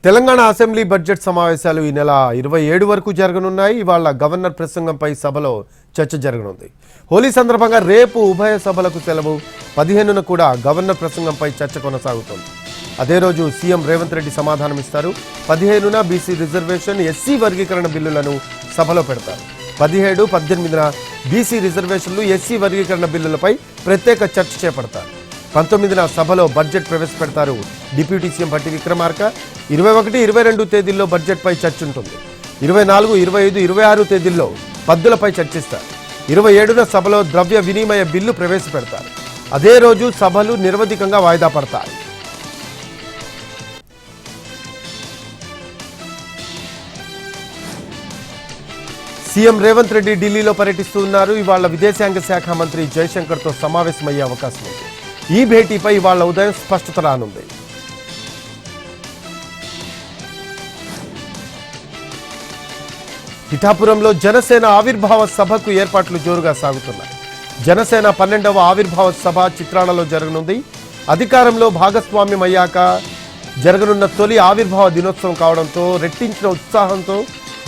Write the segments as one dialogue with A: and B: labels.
A: Telangana assembly budget సమావేశాలు ఈ నెల 27 వరకు జరగనున్నాయి. ఇవాళ గవర్నర్ ప్రసంగంపై సభలో చర్చ జరగనుంది. హోలీ సందర్భంగా రేపు ఉభయ సభలకు సెలవు. 15న కూడా గవర్నర్ ప్రసంగంపై చర్చ కొనసాగుతోంది. అదే రోజు సీఎం రేవంత్ రెడ్డి సమాధానమిస్తారు. 15న బీసీ రిజర్వేషన్, ఎస్సీ వర్గీకరణ బిల్లులను సభలో పెడతారు. 17, 18న బీసీ రిజర్వేషన్లు, ఎస్సీ వర్గీకరణ బిల్లులపై ప్రత్యేక చర్చ చేపడతారు. 19న సభలో బడ్జెట్ ప్రవేశపెడతారు డిప్యూటీ సీఎం భట్టి విక్రమార్క. 21, 22 తేదీల్లో బడ్జెట్పై చర్చ ఉంటుంది. 24, 25, 26 తేదీల్లో పద్దులపై చర్చిస్తారు. 27న సభలో ద్రవ్య వినిమయ బిల్లు ప్రవేశపెడతారు. అదే రోజు సభలు నిరవధికంగా వాయిదా పడతాయి. సీఎం రేవంత్ రెడ్డి ఢిల్లీలో పర్యటిస్తూ ఉన్నారు. ఇవాళ విదేశాంగ శాఖ మంత్రి జయశంకర్తో సమావేశమయ్యే అవకాశం ఉంది. ఈ భేటీపై ఇవాళ ఉదయం స్పష్టత రానుంది. పిఠాపురంలో జనసేన ఆవిర్భావ సభకు ఏర్పాట్లు జోరుగా సాగుతున్నాయి. జనసేన 12వ ఆవిర్భావ సభ చిత్రాలలో జరగనుంది. అధికారంలో భాగస్వామ్యం అయ్యాక జరగనున్న తొలి ఆవిర్భావ దినోత్సవం కావడంతో రెట్టించిన ఉత్సాహంతో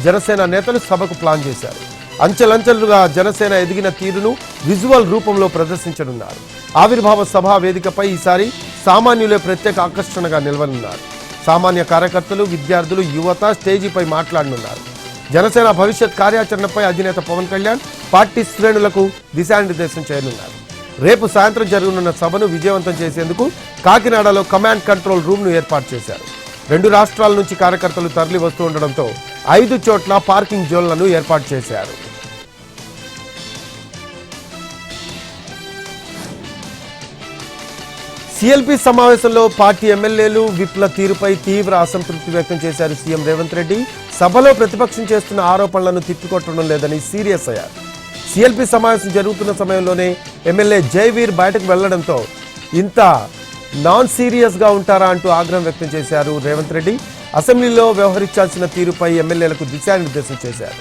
A: జనసేన నేతలు సభకు ప్లాన్ చేశారు. అంచెలంచెలుగా జనసేన ఎదిగిన తీరును విజువల్ రూపంలో ప్రదర్శించనున్నారు. ఆవిర్భావ సభా వేదికపై ఈసారి సామాన్యులే ప్రత్యేక ఆకర్షణగా నిలవనున్నారు. సామాన్య కార్యకర్తలు, విద్యార్థులు, యువత స్టేజీపై మాట్లాడనున్నారు. జనసేన భవిష్యత్ కార్యాచరణపై అధినేత పవన్ కళ్యాణ్ పార్టీ శ్రేణులకు దిశానిర్దేశం చేయనున్నారు. రేపు సాయంత్రం జరగనున్న సభను విజయవంతం చేసేందుకు కాకినాడలో కమాండ్ కంట్రోల్ రూమ్ను ఏర్పాటు చేశారు. 2 రాష్ట్రాల నుంచి కార్యకర్తలు తరలి వస్తూ ఉండడంతో 5 చోట్ల పార్కింగ్ జోన్లను ఏర్పాటు చేశారు. సీఎల్పీ సమావేశంలో పార్టీ ఎమ్మెల్యేలు విప్ల తీరుపై తీవ్ర అసంతృప్తి వ్యక్తం చేశారు సీఎం రేవంత్ రెడ్డి. సభలో ప్రతిపక్షం చేస్తున్న ఆరోపణలను తిప్పికొట్టడం లేదని సీరియస్ అయ్యారు. సీఎల్పీ సమావేశం జరుగుతున్న సమయంలోనే ఎమ్మెల్యే జైవీర్ బయటకు వెళ్లడంతో ఇంత నాన్ సీరియస్గా ఉంటారా అంటూ ఆగ్రహం వ్యక్తం చేశారు రేవంత్ రెడ్డి. అసెంబ్లీలో వ్యవహరించాల్సిన తీరుపై ఎమ్మెల్యేలకు దిశానిర్దేశం చేశారు.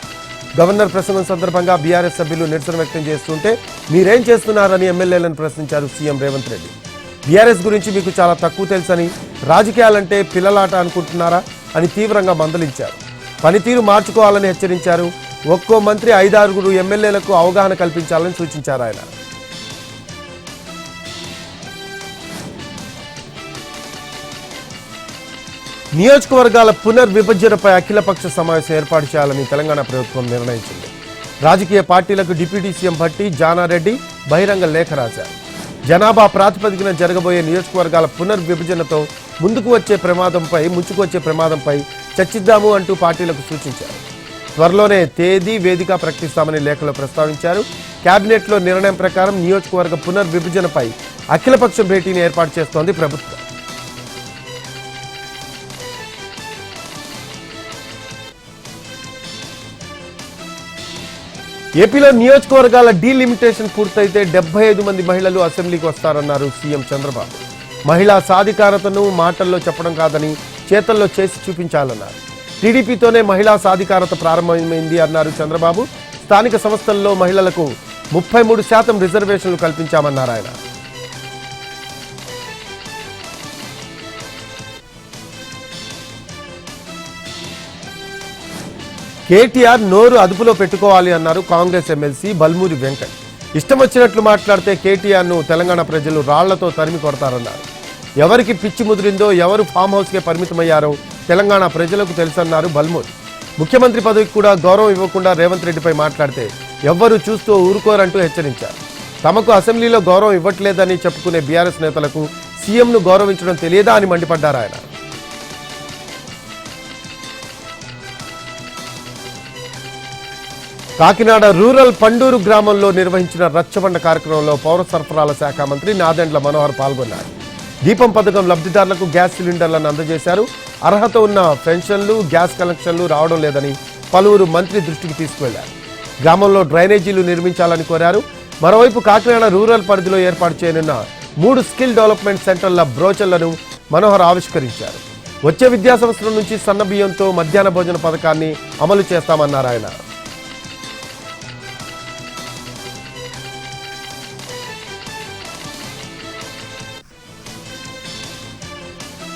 A: గవర్నర్ ప్రసంగం సందర్భంగా బీఆర్ఎస్ సభ్యులు నిరసన వ్యక్తం చేస్తుంటే మీరేం చేస్తున్నారని ఎమ్మెల్యేలను ప్రశ్నించారు సీఎం రేవంత్ రెడ్డి. బీఆర్ఎస్ గురించి మీకు చాలా తక్కువ తెలుసని, రాజకీయాలంటే పిల్లలాట అనుకుంటున్నారా అని తీవ్రంగా మందలించారు. పనితీరు మార్చుకోవాలని హెచ్చరించారు. ఒక్కో మంత్రి 5-6 ఎమ్మెల్యేలకు అవగాహన కల్పించాలని సూచించారు ఆయన. నియోజకవర్గాల పునర్విభజనపై అఖిలపక్ష సమావేశం ఏర్పాటు చేయాలని తెలంగాణ ప్రభుత్వం నిర్ణయించింది. రాజకీయ పార్టీలకు డిప్యూటీ సీఎం భట్టి, జానారెడ్డి బహిరంగ లేఖ రాశారు. జనాభా ప్రాతిపదికన జరగబోయే నియోజకవర్గాల పునర్విభజనతో ముంచుకు వచ్చే ప్రమాదంపై చర్చిద్దాము అంటూ పార్టీలకు సూచించారు. త్వరలోనే తేదీ, వేదిక ప్రకటిస్తామని లేఖలో ప్రస్తావించారు. కేబినెట్లో నిర్ణయం ప్రకారం నియోజకవర్గ పునర్విభజనపై అఖిలపక్షం భేటీని ఏర్పాటు చేస్తోంది ప్రభుత్వం. ఏపీలో నియోజకవర్గాల డీలిమిటేషన్ పూర్తయితే 75 మంది మహిళలు అసెంబ్లీకి వస్తారన్నారు సీఎం చంద్రబాబు. మహిళా సాధికారతను మాటల్లో చెప్పడం కాదని చేతల్లో చేసి చూపించాలన్నారు. టీడీపీతోనే మహిళా సాధికారత ప్రారంభమైంది అన్నారు చంద్రబాబు. స్థానిక సంస్థల్లో మహిళలకు 33% రిజర్వేషన్లు కల్పించామన్నారు ఆయన. కేటీఆర్ నోరు అదుపులో పెట్టుకోవాలి అన్నారు కాంగ్రెస్ ఎమ్మెల్సీ బల్మూరి వెంకట్. ఇష్టం వచ్చినట్లు మాట్లాడితే కేటీఆర్ను తెలంగాణ ప్రజలు రాళ్లతో తరిమి కొడతారన్నారు. ఎవరికి పిచ్చి ముదిరిందో, ఎవరు ఫామ్ హౌస్కే పరిమితమయ్యారో తెలంగాణ ప్రజలకు తెలుసన్నారు బల్మూరి. ముఖ్యమంత్రి పదవికి కూడా గౌరవం ఇవ్వకుండా రేవంత్ రెడ్డిపై మాట్లాడితే ఎవ్వరూ చూస్తూ ఊరుకోరంటూ హెచ్చరించారు. తమకు అసెంబ్లీలో గౌరవం ఇవ్వట్లేదని చెప్పుకునే బీఆర్ఎస్ నేతలకు సీఎంను గౌరవించడం తెలియదా అని మండిపడ్డారు ఆయన. కాకినాడ రూరల్ పండూరు గ్రామంలో నిర్వహించిన రచ్చబండ కార్యక్రమంలో పౌర సరఫరాల శాఖ మంత్రి నాదెండ్ల మనోహర్ పాల్గొన్నారు. దీపం పథకం లబ్ధిదారులకు గ్యాస్ సిలిండర్లను అందజేశారు. అర్హత ఉన్న పెన్షన్లు, గ్యాస్ కనెక్షన్లు రావడం లేదని పలువురు మంత్రి దృష్టికి తీసుకువెళ్లారు. గ్రామంలో డ్రైనేజీలు నిర్మించాలని కోరారు. మరోవైపు కాకినాడ రూరల్ పరిధిలో ఏర్పాటు చేయనున్న 3 స్కిల్ డెవలప్మెంట్ సెంటర్ల బ్రోచర్లను మనోహర్ ఆవిష్కరించారు. వచ్చే విద్యా సంవత్సరం నుంచి సన్నబియ్యంతో మధ్యాహ్న భోజన పథకాన్ని అమలు చేస్తామన్నారు ఆయన.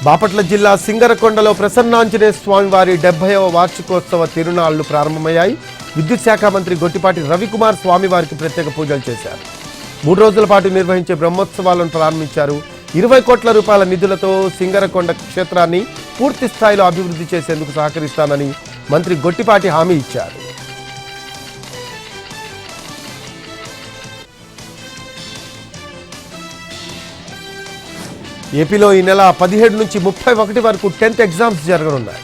A: బాపట్ల జిల్లా సింగరకొండలో ప్రసన్నాంజనేయ స్వామివారి 70వ వార్షికోత్సవ తిరునాళ్లు ప్రారంభమయ్యాయి. విద్యుత్ శాఖ మంత్రి గొట్టిపాటి రవికుమార్ స్వామివారికి ప్రత్యేక పూజలు చేశారు. 3 రోజుల పాటు నిర్వహించే బ్రహ్మోత్సవాలను ప్రారంభించారు. 20 కోట్ల రూపాయల నిధులతో సింగరకొండ క్షేత్రాన్ని పూర్తి స్థాయిలో అభివృద్ధి చేసేందుకు సహకరిస్తానని మంత్రి గొట్టిపాటి హామీ ఇచ్చారు. ఏపీలో ఈ నెల 17 నుంచి 31 వరకు 10th ఎగ్జామ్స్ జరగనున్నాయి.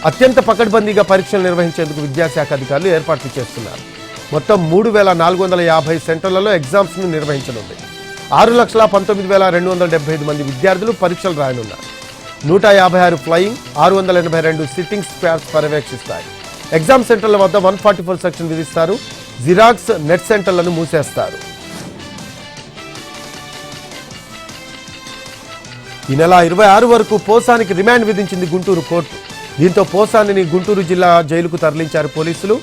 A: అత్యంత పకడ్బందీగా పరీక్షలు నిర్వహించేందుకు విద్యాశాఖ అధికారులు ఏర్పాట్లు చేస్తున్నారు. మొత్తం 3,450 సెంటర్లలో ఎగ్జామ్స్ను నిర్వహించనుంది. 6,19,275 మంది విద్యార్థులు పరీక్షలు రాయనున్నారు. 156 ఫ్లయింగ్, 682 సిట్టింగ్ స్క్వాడ్స్ పర్యవేక్షిస్తాయి. ఎగ్జామ్ సెంటర్ల వద్ద 144 సెక్షన్ విధిస్తారు. జిరాక్స్, నెట్ సెంటర్లను మూసేస్తారు. ఈ నెల 26 వరకు పోసానికి రిమాండ్ విధించింది గుంటూరు కోర్టు. దీంతో పోసానిని గుంటూరు జిల్లా జైలుకు తరలించారు పోలీసులు.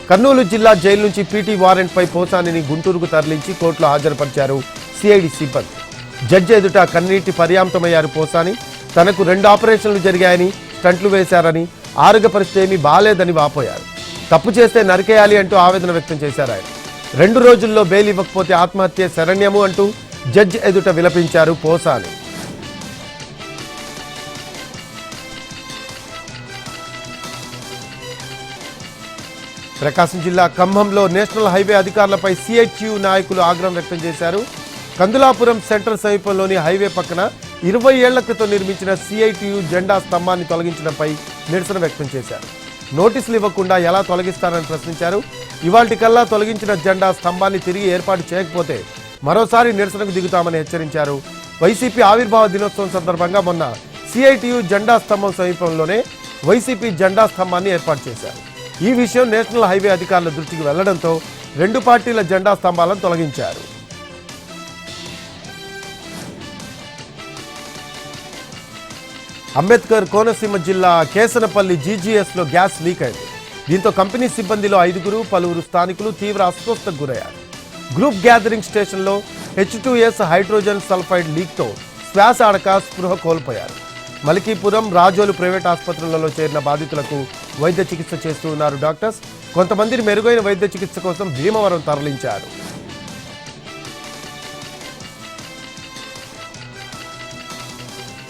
A: కర్నూలు జిల్లా జైలు నుంచి పీటీ వారెంట్పై పోసానిని గుంటూరుకు తరలించి కోర్టులో హాజరుపరిచారు సిఐడి సిబ్బంది. జడ్జి ఎదుట కన్నీటి పర్యాంతమయ్యారు పోసాని. తనకు 2 ఆపరేషన్లు జరిగాయని, స్టంట్లు వేశారని, ఆరోగ్య పరిస్థితి ఏమీ బాలేదని వాపోయారు. తప్పు చేస్తే నరికేయాలి అంటూ ఆవేదన వ్యక్తం చేశారు ఆయన. 2 రోజుల్లో బెయిల్ ఇవ్వకపోతే ఆత్మహత్య శరణ్యము అంటూ జడ్జి ఎదుట విలపించారు పోసాని. ప్రకాశం జిల్లా ఖమ్మంలో నేషనల్ హైవే అధికారులపై సిఐటియు నాయకులు ఆగ్రహం వ్యక్తం చేశారు. కందులాపురం సెంటర్ సమీపంలోని హైవే పక్కన 20 ఏళ్ల క్రితం నిర్మించిన సిఐటియు జెండా స్తంభాన్ని తొలగించడంపై నిరసన వ్యక్తం చేశారు. నోటీసులు ఇవ్వకుండా ఎలా తొలగిస్తారని ప్రశ్నించారు. ఇవాల్టికల్లా తొలగించిన జెండా స్తంభాన్ని తిరిగి ఏర్పాటు చేయకపోతే మరోసారి నిరసనకు దిగుతామని హెచ్చరించారు. వైసీపీ ఆవిర్భావ దినోత్సవం సందర్భంగా మొన్న సిఐటియు జెండా స్తంభం సమీపంలోనే వైసీపీ జెండా స్తంభాన్ని ఏర్పాటు చేశారు. ఈ విషయం నేషనల్ హైవే అధికారుల దృష్టికి వెళ్లడంతో 2 పార్టీల జెండా స్తంభాలను తొలగించారు. అంబేద్కర్ కోనసీమ జిల్లా కేసనపల్లి జీజీఎస్లో గ్యాస్ లీక్ అయింది. దీంతో కంపెనీ సిబ్బందిలో 5, పలువురు స్థానికులు తీవ్ర అస్వస్థతకు గురయ్యారు. గ్రూప్ గ్యాదరింగ్ స్టేషన్లో H2S హైడ్రోజన్ సల్ఫైడ్ లీక్తో శ్వాస ఆడక స్పృహ కోల్పోయారు. మలికీపురం, రాజోలు ప్రైవేట్ ఆసుపత్రులలో చేరిన బాధితులకు వైద్య చికిత్స చేస్తూ ఉన్నారు డాక్టర్స్. కొంతమందిని మెరుగైన వైద్య చికిత్స కోసం భీమవరం తరలించారు.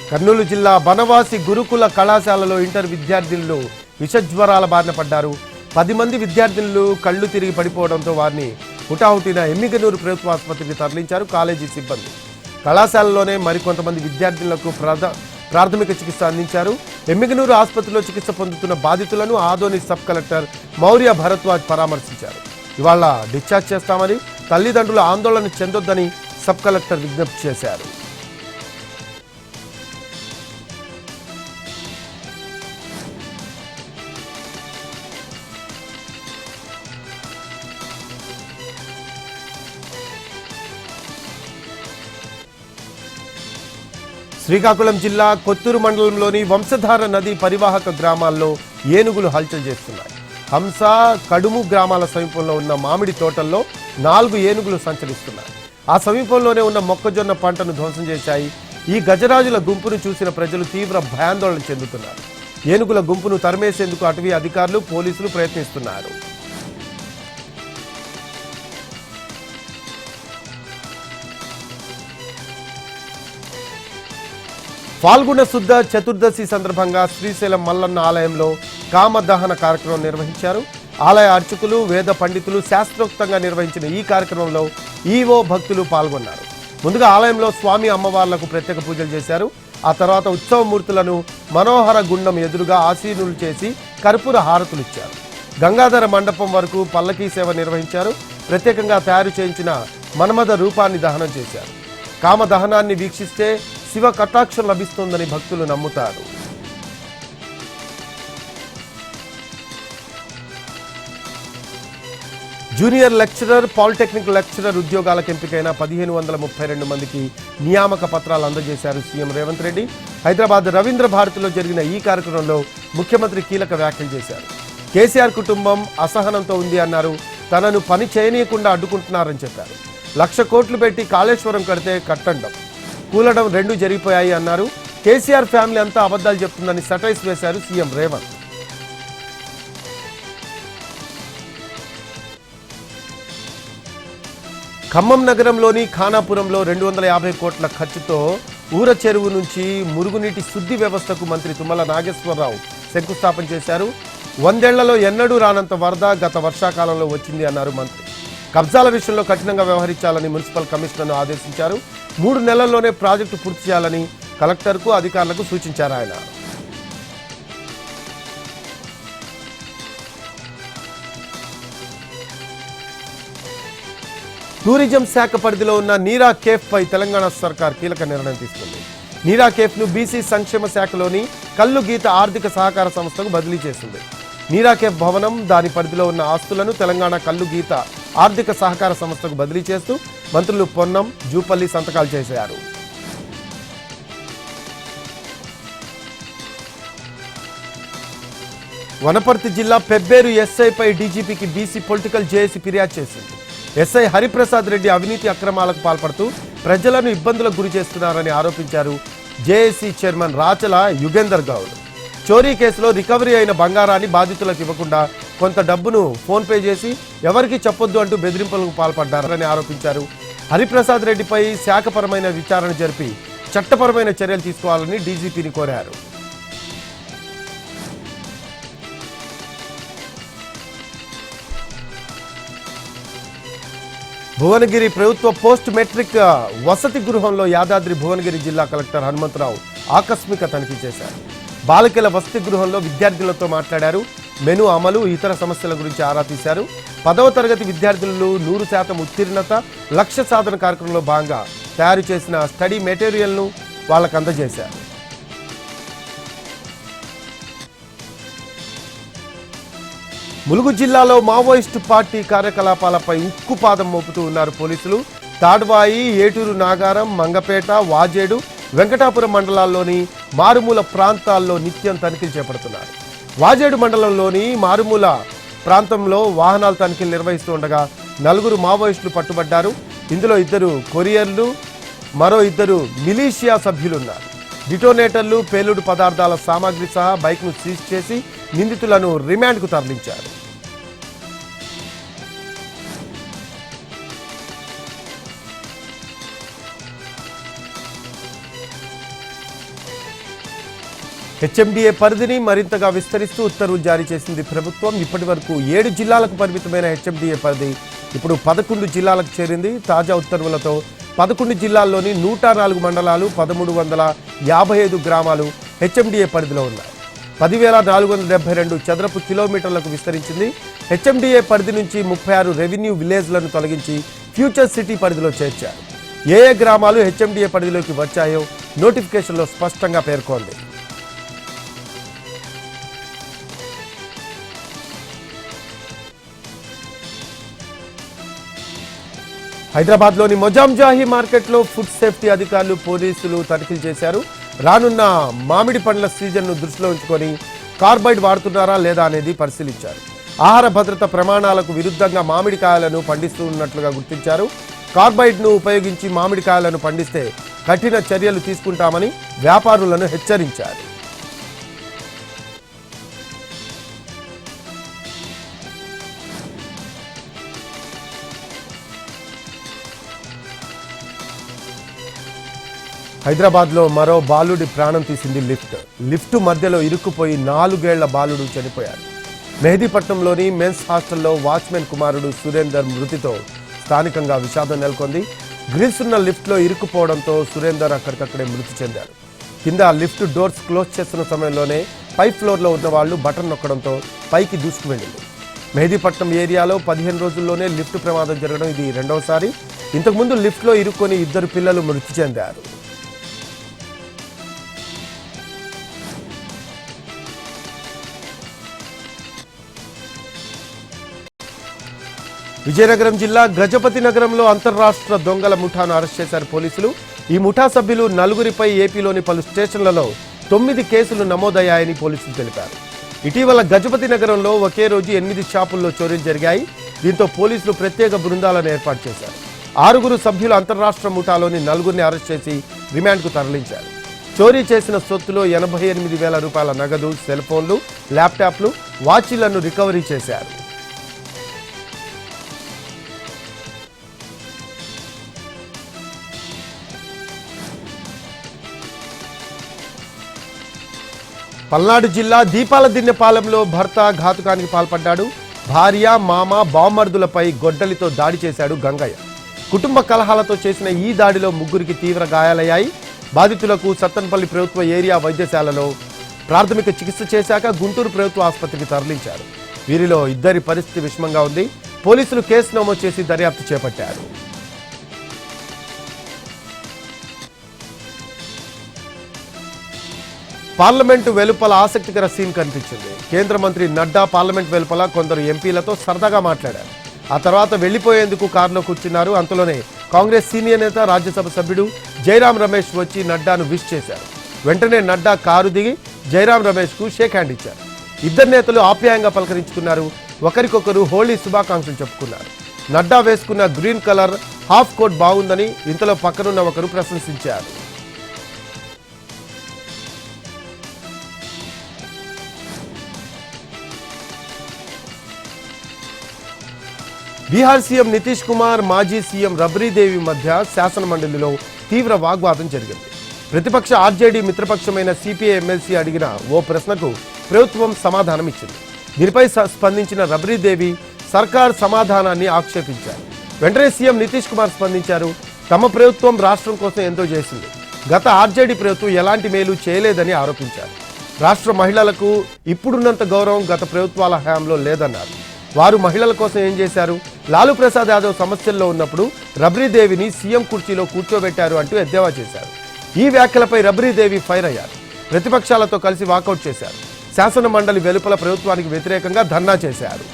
A: కర్నూలు జిల్లా బనవాసి గురుకుల కళాశాలలో ఇంటర్ విద్యార్థినులు విషజ్వరాల బారిన పడ్డారు. 10 మంది విద్యార్థినులు కళ్లు తిరిగి పడిపోవడంతో వారిని హుటాహుటిన ఎమ్మిగనూరు ప్రభుత్వ ఆసుపత్రికి తరలించారు కాలేజీ సిబ్బంది. కళాశాలలోనే మరికొంతమంది విద్యార్థినులకు ప్రాథమిక చికిత్స అందించారు. ఎమ్మిగనూరు ఆసుపత్రిలో చికిత్స పొందుతున్న బాధితులను ఆదోని సబ్ కలెక్టర్ మౌర్య భరద్వాజ్ పరామర్శించారు. ఇవాళ డిశ్చార్జ్ చేస్తామని, తల్లిదండ్రులు ఆందోళన చెందొద్దని సబ్ కలెక్టర్ విజ్ఞప్తి చేశారు. శ్రీకాకుళం జిల్లా కొత్తూరు మండలంలోని వంశధార నది పరివాహక గ్రామాల్లో ఏనుగులు హల్చల్ చేస్తున్నాయి. హంస, కడుము గ్రామాల సమీపంలో ఉన్న మామిడి తోటల్లో 4 ఏనుగులు సంచరిస్తున్నాయి. ఆ సమీపంలోనే ఉన్న మొక్కజొన్న పంటను ధ్వంసం చేశాయి. ఈ గజరాజుల గుంపును చూసిన ప్రజలు తీవ్ర భయాందోళన చెందుతున్నారు. ఏనుగుల గుంపును తరిమేసేందుకు అటవీ అధికారులు, పోలీసులు ప్రయత్నిస్తున్నారు. ఫాల్గుణ శుద్ధ చతుర్దశి సందర్భంగా శ్రీశైలం మల్లన్న ఆలయంలో కామదహన కార్యక్రమం నిర్వహించారు. ఆలయ అర్చకులు, వేద పండితులు శాస్త్రోక్తంగా నిర్వహించిన ఈ కార్యక్రమంలో ఈవో భక్తులు పాల్గొన్నారు. ముందుగా ఆలయంలో స్వామి అమ్మవార్లకు ప్రత్యేక పూజలు చేశారు. ఆ తర్వాత ఉత్సవమూర్తులను మనోహర గుండం ఎదురుగా ఆసీనులు చేసి కర్పూర హారతులు ఇచ్చారు. గంగాధర మండపం వరకు పల్లకీ సేవ నిర్వహించారు. ప్రత్యేకంగా తయారు చేయించిన మన్మథ రూపాన్ని దహనం చేశారు. కామదహనాన్ని వీక్షిస్తే శివ కటాక్షం లభిస్తుందని భక్తులు నమ్ముతారు. జూనియర్ లెక్చరర్, పాలిటెక్నిక్ లెక్చరర్ ఉద్యోగాలకు ఎంపికైన 1532 మందికి నియామక పత్రాలు అందజేశారు సీఎం రేవంత్ రెడ్డి. హైదరాబాద్ రవీంద్ర భారతిలో జరిగిన ఈ కార్యక్రమంలో ముఖ్యమంత్రి కీలక వ్యాఖ్యలు చేశారు. కేసీఆర్ కుటుంబం అసహనంతో ఉంది అన్నారు. తనను పని చేయనీయకుండా అడ్డుకుంటున్నారని చెప్పారు. 1,00,000 కోట్లు పెట్టి కాళేశ్వరం కడితే కట్టండం, కూలడం 2 జరిగిపోయాయి అన్నారు. కేసీఆర్ ఫ్యామిలీ అంతా అబద్ధాలు చెప్తుందని సటైర్స్ వేశారు సీఎం రేవంత్. ఖమ్మం నగరంలోని ఖానాపురంలో 250 కోట్ల ఖర్చుతో ఊర చెరువు నుంచి మురుగునీటి శుద్ధి వ్యవస్థకు మంత్రి తుమ్మల నాగేశ్వరరావు శంకుస్థాపన చేశారు. 100 ఏళ్లలో ఎన్నడూ రానంత వరద గత వర్షాకాలంలో వచ్చింది అన్నారు మంత్రి. కబ్జాల విషయంలో కఠినంగా వ్యవహరించాలని మున్సిపల్ కమిషనర్ను ఆదేశించారు. 3 నెలల్లోనే ప్రాజెక్టు పూర్తి చేయాలని కలెక్టర్కు అధికారులకు సూచించారు ఆయన. టూరిజం శాఖ పరిధిలో ఉన్న నీరా కేఫ్ పై తెలంగాణ సర్కార్ కీలక నిర్ణయం తీసుకుంది. నీరా కేఫ్ ను బీసీ సంక్షేమ శాఖలోని కల్లు గీత ఆర్థిక సహకార సంస్థకు బదిలీ చేసింది. నీరా కేఫ్ భవనం, దాని పరిధిలో ఉన్న ఆస్తులను తెలంగాణ కల్లు గీత ఆర్థిక సహకార సంస్థకు బదిలీ చేస్తూ మంత్రులు పొన్నం, జూపల్లి సంతకాలు చేశారు. వనపర్తి జిల్లా పెబ్బేరు ఎస్ఐపై డీజీపీకి బీసీ పొలిటికల్ జేఏసీ ఫిర్యాదు చేసింది. ఎస్ఐ హరిప్రసాద్ రెడ్డి అవినీతి అక్రమాలకు పాల్పడుతూ ప్రజలను ఇబ్బందులకు గురి చేస్తున్నారని ఆరోపించారు జేఏసీ చైర్మన్ రాచల యుగేందర్ గౌడ్. చోరీ కేసులో రికవరీ అయిన బంగారాన్ని బాధితులకు ఇవ్వకుండా కొంత డబ్బును ఫోన్పే చేసి ఎవరికీ చెప్పొద్దు అంటూ బెదిరింపులకు పాల్పడ్డారని ఆరోపించారు. హరిప్రసాద్ రెడ్డిపై శాఖపరమైన విచారణ జరిపి చట్టపరమైన చర్యలు తీసుకోవాలని డీజీపీని కోరారు. భువనగిరి ప్రభుత్వ పోస్ట్ మెట్రిక్ వసతి గృహంలో యాదాద్రి భువనగిరి జిల్లా కలెక్టర్ హనుమంతరావు ఆకస్మిక తనిఖీ చేశారు. బాలికల వసతి గృహంలో విద్యార్థులతో మాట్లాడారు. మెను అమలు, ఇతర సమస్యల గురించి ఆరా తీశారు. 10వ తరగతి విద్యార్థులు 100% ఉత్తీర్ణత లక్ష్య సాధన కార్యక్రమంలో భాగంగా తయారు చేసిన స్టడీ మెటీరియల్ను వాళ్ళకు అందజేశారు. ములుగు జిల్లాలో మావోయిస్టు పార్టీ కార్యకలాపాలపై ఉక్కుపాదం మోపుతూ ఉన్నారు పోలీసులు. తాడ్వాయి, ఏటూరు నాగారం, మంగపేట, వాజేడు, వెంకటాపురం మండలాల్లోని మారుమూల ప్రాంతాల్లో నిత్యం తనిఖీలు చేపడుతున్నారు. వాజేడు మండలంలోని మారుమూల ప్రాంతంలో వాహనాల తనిఖీలు నిర్వహిస్తూ ఉండగా 4 మావోయిస్టులు పట్టుబడ్డారు. ఇందులో 2 కొరియర్లు, మరో 2 మిలీషియా సభ్యులున్నారు. డిటోనేటర్లు, పేలుడు పదార్థాల సామాగ్రి సహా బైక్ను సీజ్ చేసి నిందితులను రిమాండ్కు తరలించారు. హెచ్ఎండిఏ పరిధిని మరింతగా విస్తరిస్తూ ఉత్తర్వులు జారీ చేసింది ప్రభుత్వం. ఇప్పటి వరకు 7 జిల్లాలకు పరిమితమైన హెచ్ఎండిఏ పరిధి ఇప్పుడు 11 జిల్లాలకు చేరింది. తాజా ఉత్తర్వులతో 11 జిల్లాల్లోని 104 మండలాలు, 1355 గ్రామాలు హెచ్ఎండిఏ పరిధిలో ఉన్నాయి. 10,472 చదరపు కిలోమీటర్లకు విస్తరించింది. హెచ్ఎండిఏ పరిధి నుంచి 36 రెవెన్యూ విలేజ్లను తొలగించి ఫ్యూచర్ సిటీ పరిధిలో చేర్చారు. ఏ గ్రామాలు హెచ్ఎండిఏ పరిధిలోకి వచ్చాయో నోటిఫికేషన్లో స్పష్టంగా పేర్కొంది. హైదరాబాద్లోని మొజాంజాహి మార్కెట్లో ఫుడ్ సేఫ్టీ అధికారులు, పోలీసులు తనిఖీలు చేశారు. రానున్న మామిడి పండ్ల సీజన్ను దృష్టిలో ఉంచుకొని కార్బైడ్ వాడుతున్నారా లేదా అనేది పరిశీలించారు. ఆహార భద్రత ప్రమాణాలకు విరుద్ధంగా మామిడికాయలను పండిస్తున్నట్లుగా గుర్తించారు. కార్బైడ్ను ఉపయోగించి మామిడికాయలను పండిస్తే కఠిన చర్యలు తీసుకుంటామని వ్యాపారులను హెచ్చరించారు. హైదరాబాద్లో మరో బాలుడి ప్రాణం తీసింది లిఫ్ట్ మధ్యలో ఇరుక్కుపోయి 4 ఏళ్ల బాలుడు చనిపోయాడు. మెహదీపట్నంలోని మెన్స్ హాస్టల్లో వాచ్మెన్ కుమారుడు సురేందర్ మృతితో స్థానికంగా విషాదం నెలకొంది. గ్రిల్స్ ఉన్న లిఫ్ట్లో ఇరుక్కుపోవడంతో సురేందర్ అక్కడికక్కడే మృతి చెందాడు. కింద లిఫ్ట్ డోర్స్ క్లోజ్ చేస్తున్న సమయంలోనే పై ఫ్లోర్లో ఉన్న వాళ్ళు బటన్ నొక్కడంతో పైకి దూసుకు వెళ్ళింది. మెహదీపట్నం ఏరియాలో 15 రోజుల్లోనే లిఫ్ట్ ప్రమాదం జరగడం ఇది రెండవసారి. ఇంతకుముందు లిఫ్ట్లో ఇరుక్కొని 2 పిల్లలు మృతి చెందారు. విజయనగరం జిల్లా గజపతి నగరంలో అంతర్రాష్ట్ర దొంగల ముఠాను అరెస్ట్ చేశారు పోలీసులు. ఈ ముఠా సభ్యులు 4గురిపై ఏపీలోని పలు స్టేషన్లలో 9 కేసులు నమోదయ్యాయని పోలీసులు తెలిపారు. ఇటీవల గజపతి నగరంలో ఒకే రోజు 8 షాపుల్లో చోరీలు జరిగాయి. దీంతో పోలీసులు ప్రత్యేక బృందాలను ఏర్పాటు చేశారు. 6గురు సభ్యుల అంతర్రాష్ట్ర ముఠాలోని 4గురిని అరెస్ట్ చేసి రిమాండ్కు తరలించారు. చోరీ చేసిన సొత్తులో 88,000 రూపాయల నగదు, సెల్ ఫోన్లు, ల్యాప్టాప్లు, వాచీలను రికవరీ చేశారు. పల్నాడు జిల్లా దీపాలదిన్నెపాలెంలో భర్త ఘాతుకానికి పాల్పడ్డాడు. భార్య, మామ, బామ్మర్దులపై గొడ్డలితో దాడి చేశాడు గంగయ్య. కుటుంబ కలహాలతో చేసిన ఈ దాడిలో ముగ్గురికి తీవ్ర గాయాలయ్యాయి. బాధితులకు సత్తెనపల్లి ప్రభుత్వ ఏరియా వైద్యశాలలో ప్రాథమిక చికిత్స చేశాక గుంటూరు ప్రభుత్వ ఆసుపత్రికి తరలించారు. వీరిలో ఇద్దరి పరిస్థితి విషమంగా ఉంది. పోలీసులు కేసు నమోదు చేసి దర్యాప్తు చేపట్టారు. పార్లమెంటు వెలుపల ఆసక్తికర సీన్ కనిపించింది. కేంద్ర మంత్రి నడ్డా పార్లమెంట్ వెలుపల కొందరు ఎంపీలతో సరదాగా మాట్లాడారు. ఆ తర్వాత వెళ్లిపోయేందుకు కారులో కూర్చున్నారు. అంతలోనే కాంగ్రెస్ సీనియర్ నేత, రాజ్యసభ సభ్యుడు జైరాం రమేష్ వచ్చి నడ్డాను విష్ చేశారు. వెంటనే నడ్డా కారు దిగి జైరాం రమేష్కు షేక్ హ్యాండ్ ఇచ్చారు. ఇద్దరు నేతలు ఆప్యాయంగా పలకరించుకున్నారు. ఒకరికొకరు హోళీ శుభాకాంక్షలు చెప్పుకున్నారు. నడ్డా వేసుకున్న గ్రీన్ కలర్ హాఫ్ కోట్ బాగుందని ఇంతలో పక్కనున్న ఒకరు ప్రశంసించారు. బీహార్ సీఎం నితీష్ కుమార్, మాజీ సీఎం రబ్రీదేవి మధ్య శాసనమండలిలో తీవ్ర వాగ్వాదం జరిగింది. ప్రతిపక్ష ఆర్జేడీ మిత్రపక్షమైన సిపిఐ ఎమ్మెల్సీ అడిగిన ఓ ప్రశ్నకు ప్రభుత్వం సమాధానం ఇచ్చింది. దీనిపై స్పందించిన రబ్రీదేవి సర్కార్ సమాధానాన్ని ఆక్షేపించారు. వెంటనే సీఎం నితీష్ కుమార్ స్పందించారు. తమ ప్రభుత్వం రాష్ట్రం కోసం ఎంతో చేసింది. గత ఆర్జేడీ ప్రభుత్వం ఎలాంటి మేలు చేయలేదని ఆరోపించారు. రాష్ట్ర మహిళలకు ఇప్పుడున్నంత గౌరవం గత ప్రభుత్వాల హయాంలో లేదన్నారు. వారు మహిళల కోసం ఏం చేశారు? లాలూ ప్రసాద్ యాదవ్ సమస్యల్లో ఉన్నప్పుడు రబ్రీదేవిని సీఎం కుర్చీలో కూర్చోబెట్టారు అంటూ ఎద్దేవా చేశారు. ఈ వ్యాఖ్యలపై రబ్రీదేవి ఫైర్ అయ్యారు. ప్రతిపక్షాలతో కలిసి వాకౌట్ చేశారు. శాసన మండలి వెలుపల ప్రభుత్వానికి వ్యతిరేకంగా ధర్నా చేశారు.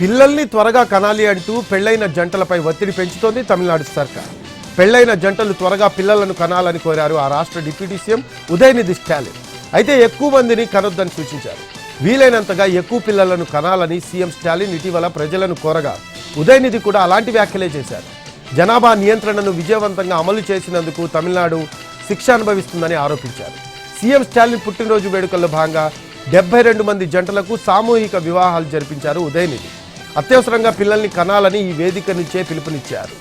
A: పిల్లల్ని త్వరగా కనాలి అంటూ పెళ్లైన జంటలపై ఒత్తిడి పెంచుతోంది తమిళనాడు సర్కార్. పెళ్లైన జంటలు త్వరగా పిల్లలను కనాలని కోరారు ఆ రాష్ట్ర డిప్యూటీ సీఎం ఉదయనిధి స్టాలిన్. అయితే ఎక్కువ మందిని కనొద్దని సూచించారు. వీలైనంతగా ఎక్కువ పిల్లలను కనాలని సీఎం స్టాలిన్ ఇటీవల ప్రజలను కోరగా ఉదయనిధి కూడా అలాంటి వ్యాఖ్యలే చేశారు. జనాభా నియంత్రణను విజయవంతంగా అమలు చేసినందుకు తమిళనాడు శిక్ష అనుభవిస్తుందని ఆరోపించారు. సీఎం స్టాలిన్ పుట్టినరోజు వేడుకల్లో భాగంగా 72 మంది జంటలకు సామూహిక వివాహాలు జరిపించారు ఉదయనిధి. అత్యవసరంగా పిల్లల్ని కనాలని ఈ వేదిక నుంచే పిలుపునిచ్చారు.